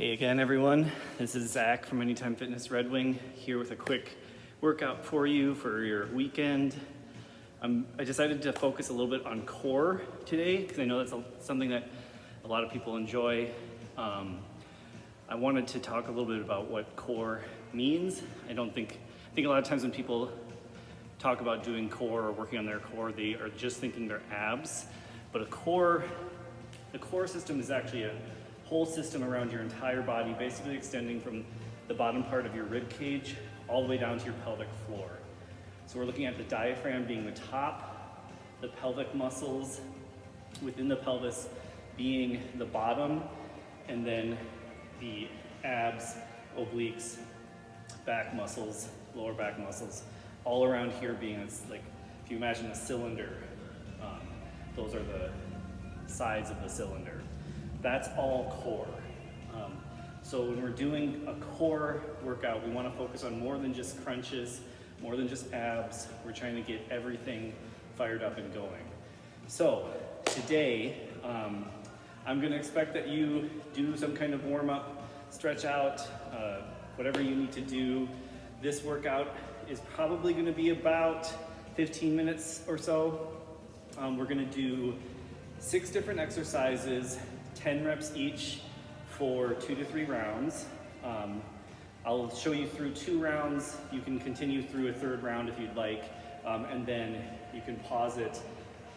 Hey again, everyone. This is Zach from Anytime Fitness Red Wing here with a quick workout for you for your weekend. I decided to focus a little bit on core today because I know that's something that a lot of people enjoy. I wanted to talk a little bit about what core means. I think a lot of times when people talk about doing core or working on their core, they are just thinking their abs. But the core system is actually a whole system around your entire body, basically extending from the bottom part of your rib cage all the way down to your pelvic floor. So we're looking at the diaphragm being the top, the pelvic muscles within the pelvis being the bottom, and then the abs, obliques, back muscles, lower back muscles, all around here being like, if you imagine a cylinder, those are the sides of the cylinder. That's all core. So when we're doing a core workout, we want to focus on more than just crunches, more than just abs. We're trying to get everything fired up and going. So today, I'm going to expect that you do some kind of warm-up, stretch out, whatever you need to do. This workout is probably going to be about 15 minutes or so. We're going to do 6 different exercises, 10 reps each for 2 to 3 rounds. I'll show you through 2 rounds. You can continue through a 3rd round if you'd like, and then you can pause it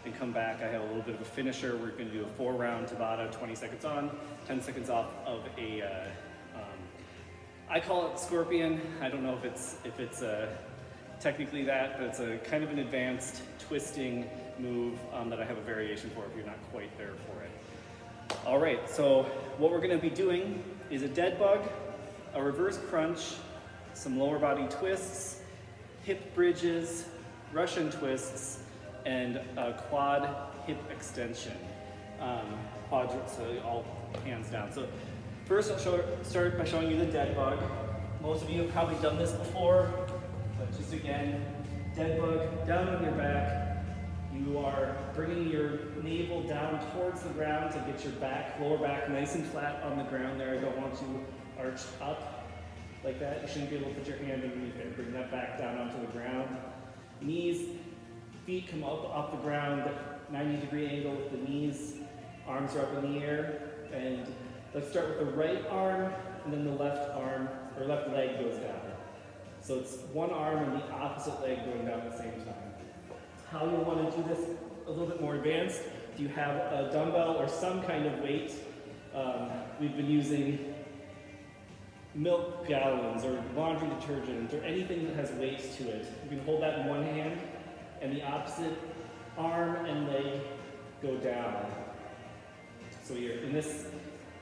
and come back. I have a little bit of a finisher. We're going to do a 4-round Tabata, 20 seconds on, 10 seconds off of a, I call it scorpion. I don't know if it's technically that, but it's a kind of an advanced twisting move that I have a variation for if you're not quite there for it. All right, so what we're gonna be doing is a dead bug, a reverse crunch, some lower body twists, hip bridges, Russian twists, and a quad hip extension. So all hands down. So first I'll start by showing you the dead bug. Most of you have probably done this before, but just again, dead bug, down on your back. You are bringing your navel down towards the ground to get your lower back nice and flat on the ground there. I don't want you arched up like that. You shouldn't be able to put your hand underneath it. Bring that back down onto the ground. Feet come up off the ground, 90-degree angle with the knees. Arms are up in the air. And let's start with the right arm, and then the left arm, or left leg goes down. So it's one arm and the opposite leg going down at the same time. How you want to do this a little bit more advanced, if you have a dumbbell or some kind of weight, we've been using milk gallons or laundry detergent or anything that has weight to it. You can hold that in one hand and the opposite arm and leg go down. So in this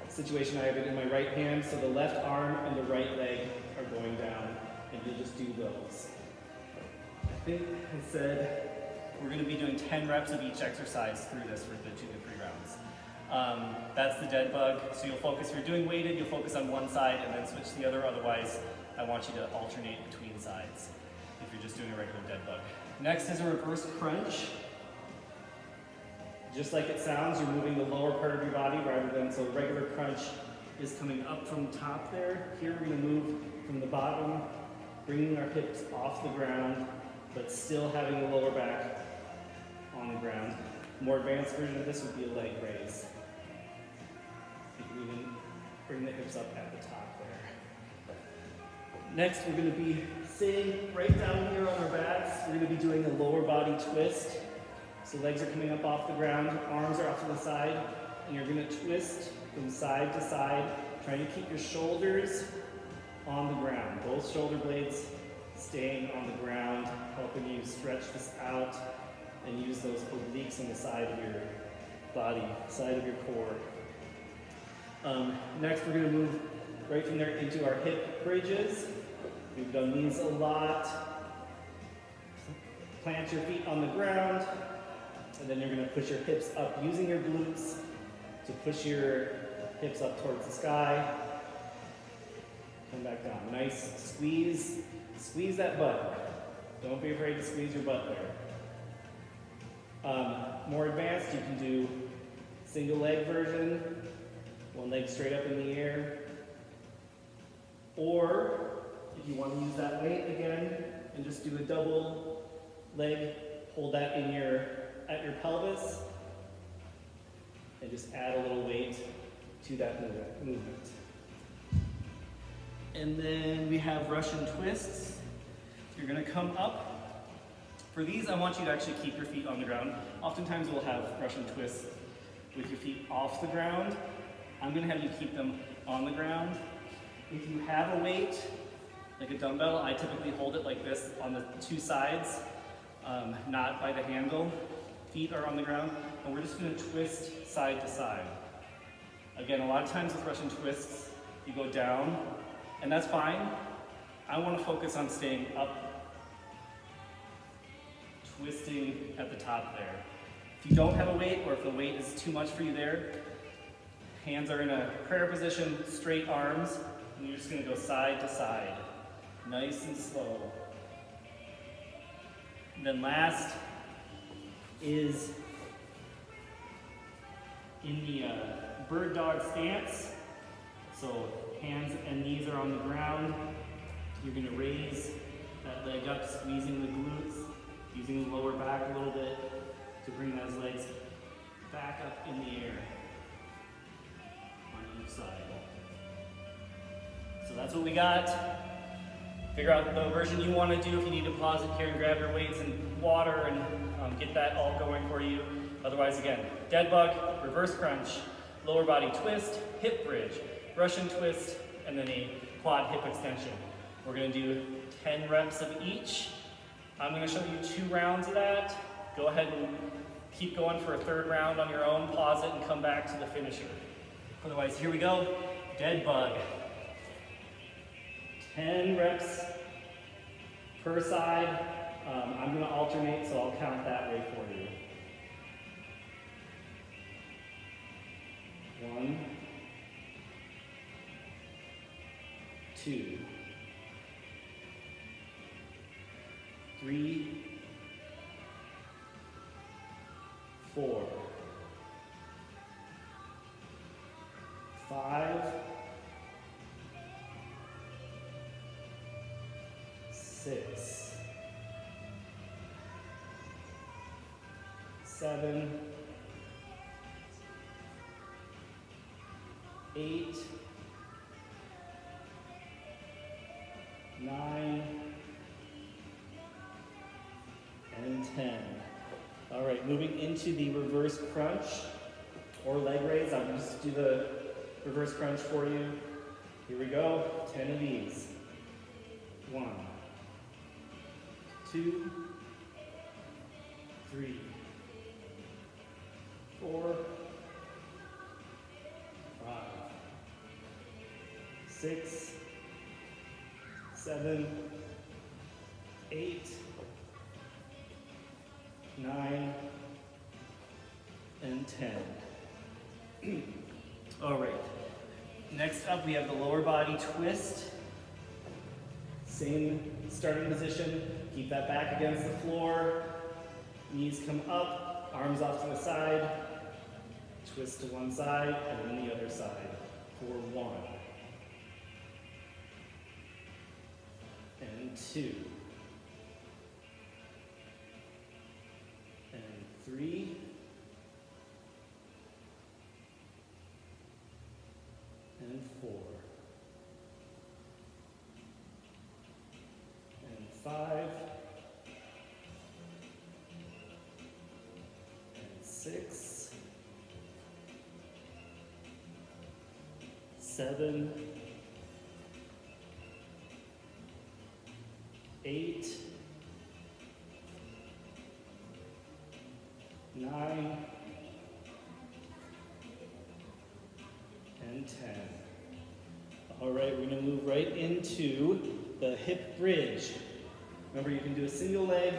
situation, I have it in my right hand, so the left arm and the right leg are going down, and you'll just do those. I think I said we're going to be doing 10 reps of each exercise through this for the 2 to 3 rounds. That's the dead bug. So you'll focus, if you're doing weighted, you'll focus on one side and then switch to the other. Otherwise, I want you to alternate between sides if you're just doing a regular dead bug. Next is a reverse crunch. Just like it sounds, you're moving the lower part of your body rather than, so a regular crunch is coming up from the top there. Here we're going to move from the bottom, bringing our hips off the ground, but still having the lower back on the ground. A more advanced version of this would be a leg raise. You can even bring the hips up at the top there. Next, we're going to be sitting right down here on our backs. We're going to be doing a lower body twist. So legs are coming up off the ground, arms are off to the side, and you're going to twist from side to side, trying to keep your shoulders on the ground. Both shoulder blades staying on the ground, helping you stretch this out and use those obliques on the side of your body, side of your core. Next, we're going to move right from there into our hip bridges. We've done these a lot. Plant your feet on the ground, and then you're going to push your hips up using your glutes to push your hips up towards the sky. Come back down. Nice squeeze. Squeeze that butt. Don't be afraid to squeeze your butt there. More advanced, you can do single leg version, one leg straight up in the air, Or if you want to use that weight again and just do a double leg, hold that in at your pelvis and just add a little weight to that movement. And then we have Russian twists. You're gonna come up. For these, I want you to actually keep your feet on the ground. Oftentimes we'll have Russian twists with your feet off the ground. I'm gonna have you keep them on the ground. If you have a weight, like a dumbbell, I typically hold it like this on the two sides, not by the handle. Feet are on the ground, and we're just gonna twist side to side. Again, a lot of times with Russian twists, you go down, and that's fine. I wanna focus on staying up, twisting at the top there. If you don't have a weight, or if the weight is too much for you there, hands are in a prayer position, straight arms, and you're just gonna go side to side, nice and slow. And then last is in the bird dog stance. So hands and knees are on the ground. You're gonna raise that leg up, squeezing the glutes, using the lower back a little bit to bring those legs back up in the air on each side. So that's what we got. Figure out the version you want to do. If you need to pause it here and grab your weights and water and get that all going for you. Otherwise, again, dead bug, reverse crunch, lower body twist, hip bridge, Russian twist, and then a quad hip extension. We're going to do 10 reps of each. I'm going to show you 2 rounds of that. Go ahead and keep going for a 3rd round on your own. Pause it and come back to the finisher. Otherwise, here we go. Dead bug. 10 reps per side. I'm going to alternate, so I'll count that way for you. 1, 2, 3, 4, 5, 6, 7, 8, 9, and 10. All right, moving into the reverse crunch or leg raise. I'll just do the reverse crunch for you. Here we go, 10 of these. 1, 2, 3, 4, 5, 6, 7, 8, 9, and 10. All right, next up we have the lower body twist. Same starting position, keep that back against the floor, knees come up, arms off to the side, twist to one side and then the other side for 1, and 2, and 3, and 4, and 5, and 6, 7, 8, 9, and 10. All right, we're gonna move right into the hip bridge. Remember, you can do a single leg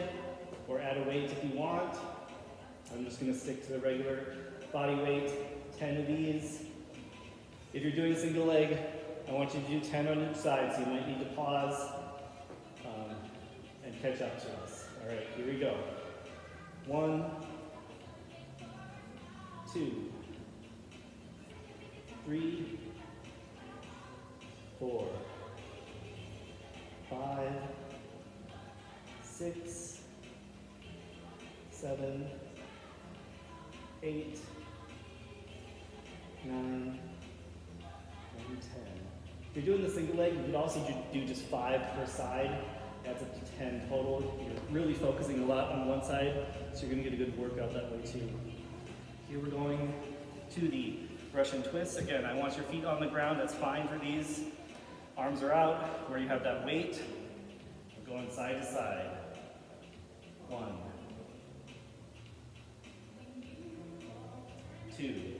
or add a weight if you want. I'm just gonna stick to the regular body weight, 10 of these. If you're doing single leg, I want you to do 10 on each side, so you might need to pause and catch up to us. All right, here we go. 1, 2, 3, 4, 6, 7, 8, 9, and 10. If you're doing the single leg, you could also do just 5 per side. That's up to 10 total. You're really focusing a lot on one side, so you're gonna get a good workout that way too. Here we're going to the Russian twists. Again, I want your feet on the ground. That's fine for these. Arms are out where you have that weight. We're going side to side. 1, 2,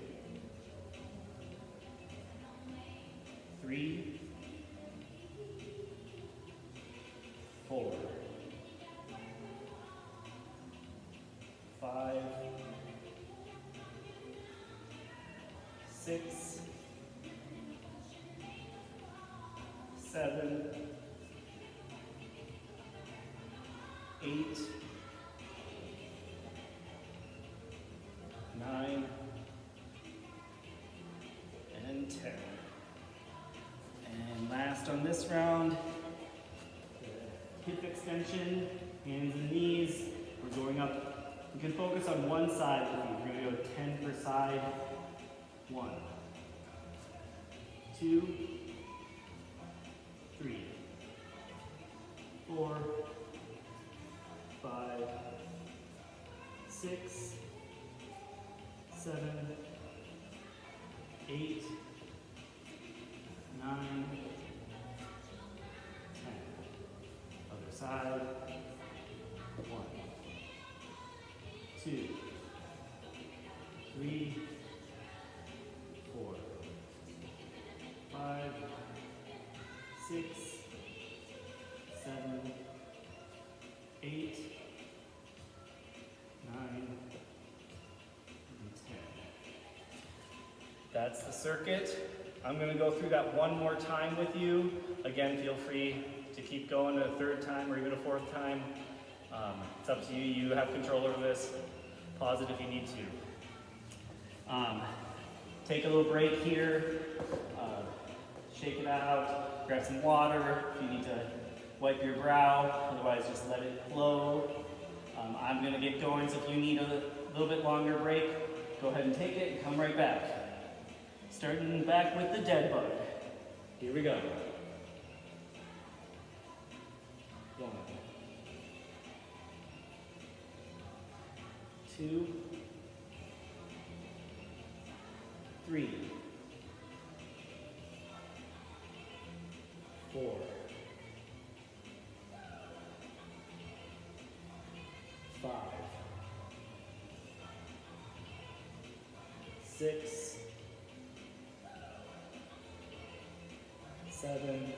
3, 4, 5, 6, 7, 8, 9, and 10. And last on this round, hip extension, hands and knees. We're going up. You can focus on one side with me. We're going to go 10 per side. 1, 2, 3, 4, 5, 6, 7, 8, 9, 10. Other side. 1, 2, 3, 4, 5, 6, 7, 8, 9, and 10. That's the circuit. I'm going to go through that one more time with you. Again, feel free to keep going a third time or even a fourth time. It's up to you. You have control over this. Pause it if you need to. Take a little break here. Shake it out. Grab some water if you need to wipe your brow. Otherwise, just let it flow. I'm going to get going, so if you need a little bit longer break, go ahead and take it and come right back. Starting back with the dead bug. Here we go. 1, 2, 3, 4, 5, 6, 7,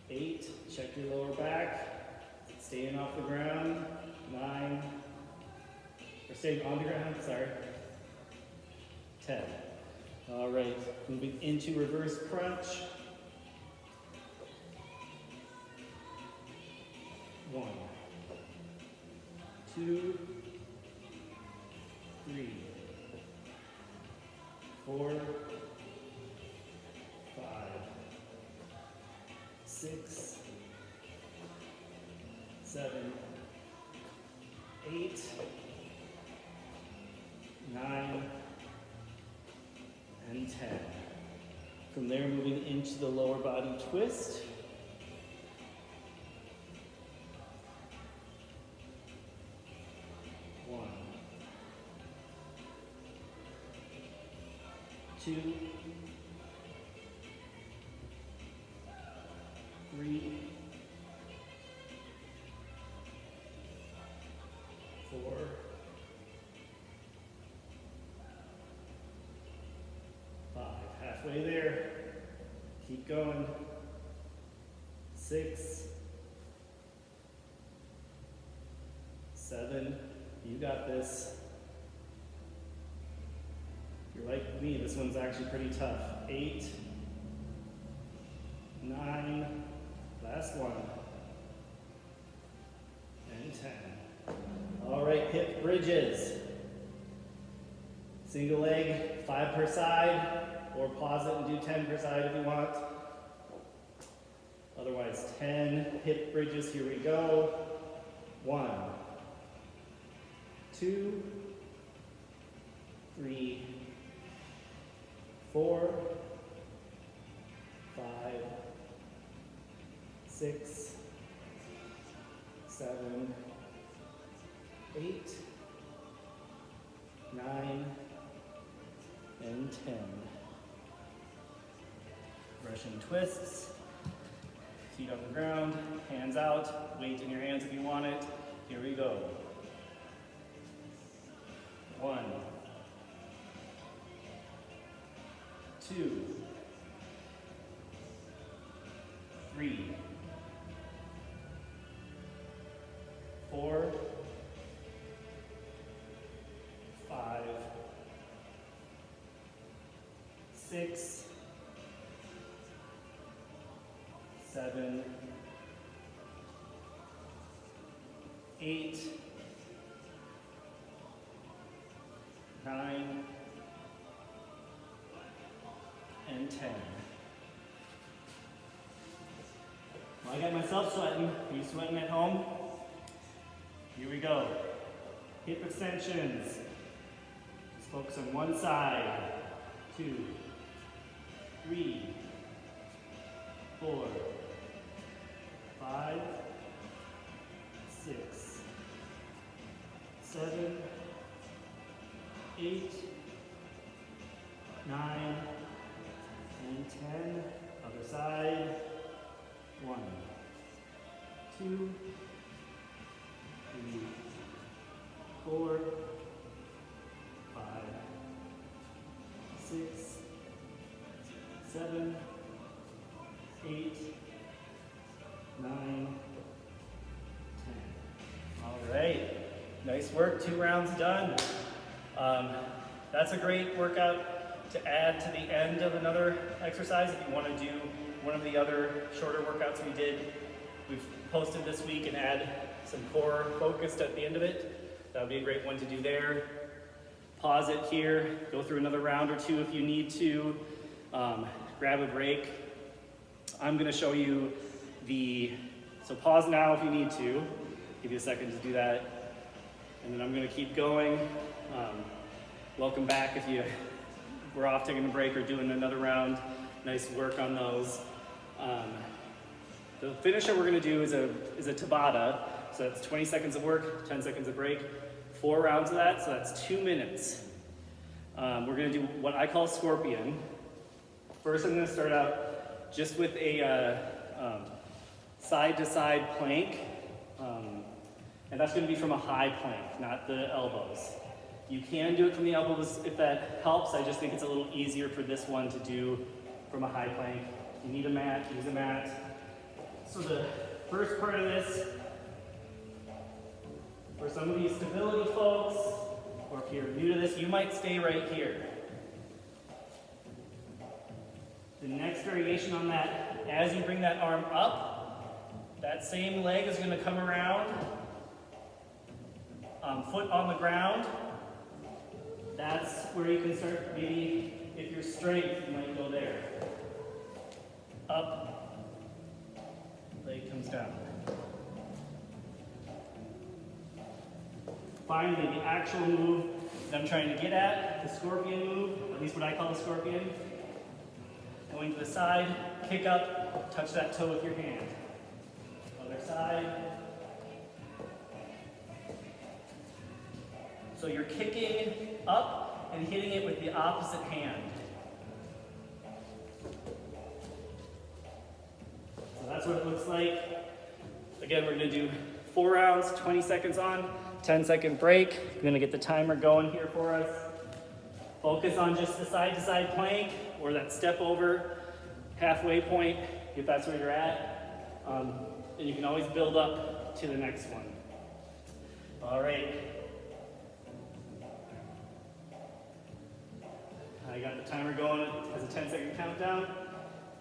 8, check your lower back, staying off the ground, 9, or staying on the ground, sorry, 10. All right, moving into reverse crunch. 1, 2, 3, 4, 5, 6, 7, 8, 9, and 10. From there, moving into the lower body twist. 1, 2, 3, 4, 5. Halfway there. Keep going. 6, 7. You got this. You're like me, this one's actually pretty tough. 8, 9, last one, and 10. All right, hip bridges. Single leg, 5 per side, or pause it and do 10 per side if you want. Otherwise, 10 hip bridges. Here we go. 1, 2, 3, 4, 5, 6, 7, 8, 9, and 10. Russian twists. Feet on the ground, hands out, weight in your hands if you want it. Here we go. 1, 2, 3, 4, 5, 6, 7, 8, 9, and 10. Well, I got myself sweating. Are you sweating at home? Here we go. Hip extensions. Just focus on one side. 2, 3, 4, 5, 6, 7, 8, 9, and 10. Other side. 1, 2, 3, 4, 5, 6, 7, 8, 9, 10. All right, nice work, 2 rounds done. That's a great workout to add to the end of another exercise if you want to do one of the other shorter workouts we did. We've posted this week and add some core focused at the end of it. That would be a great one to do there. Pause it here, go through another round or 2 if you need to. Grab a break. I'm going to show you so pause now if you need to. Give you a second to do that. And then I'm going to keep going. Welcome back if we're off taking a break or doing another round. Nice work on those. The finisher we're going to do is a Tabata. So that's 20 seconds of work, 10 seconds of break. 4 rounds of that, so that's 2 minutes. We're going to do what I call scorpion. First, I'm going to start out just with a side-to-side plank. And that's going to be from a high plank, not the elbows. You can do it from the elbows if that helps. I just think it's a little easier for this one to do from a high plank. If you need a mat, use a mat. So the first part of this, for some of these stability folks, or if you're new to this, you might stay right here. The next variation on that, as you bring that arm up, that same leg is going to come around, foot on the ground. That's where you can start, maybe if you're straight, you might go there. Up, leg comes down. Finally, the actual move that I'm trying to get at, the scorpion move, at least what I call the scorpion. Going to the side, kick up, touch that toe with your hand. Other side. So you're kicking up and hitting it with the opposite hand. So that's what it looks like. Again, we're going to do 4 rounds, 20 seconds on, 10-second break. We're going to get the timer going here for us. Focus on just the side-to-side plank or that step over halfway point if that's where you're at. And you can always build up to the next one. All right. I got the timer going. It has a 10-second countdown.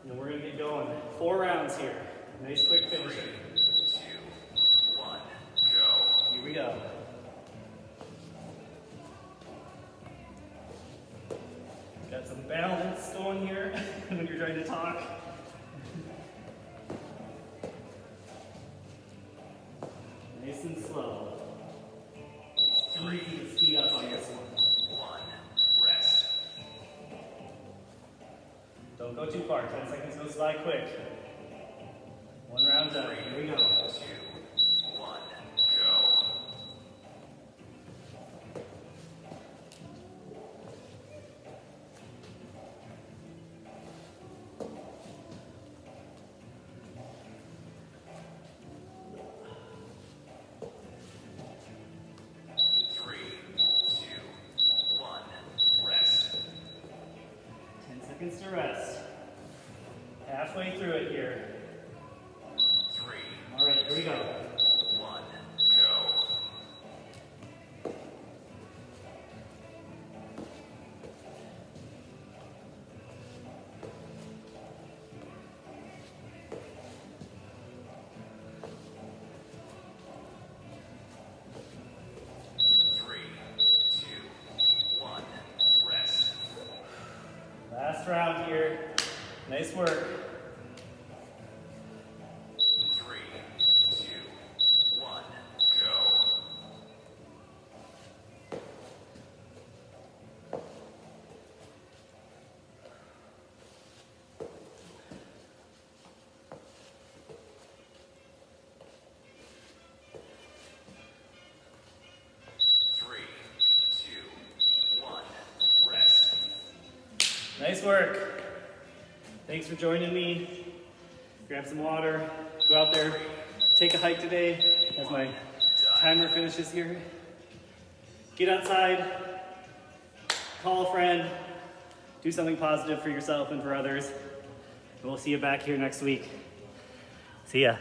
And then we're going to get going. 4 rounds here. Nice quick finish. 3, 2, 1, go. Here we go. Got some balance going here when you're trying to talk. Don't go too far. 10 seconds goes by quick. One round up. Here we go. 2, 1, go. 3, 2, 1, rest. 10 seconds to rest. Halfway through it here. 3, All right, here we go. 1, go. 3, 2, 1, rest. Last round here. Nice work. 3, 2, 1, go. 3, 2, 1, rest. Nice work. Thanks for joining me. Grab some water. Go out there. Take a hike today as my timer finishes here. Get outside. Call a friend. Do something positive for yourself and for others. And we'll see you back here next week. See ya.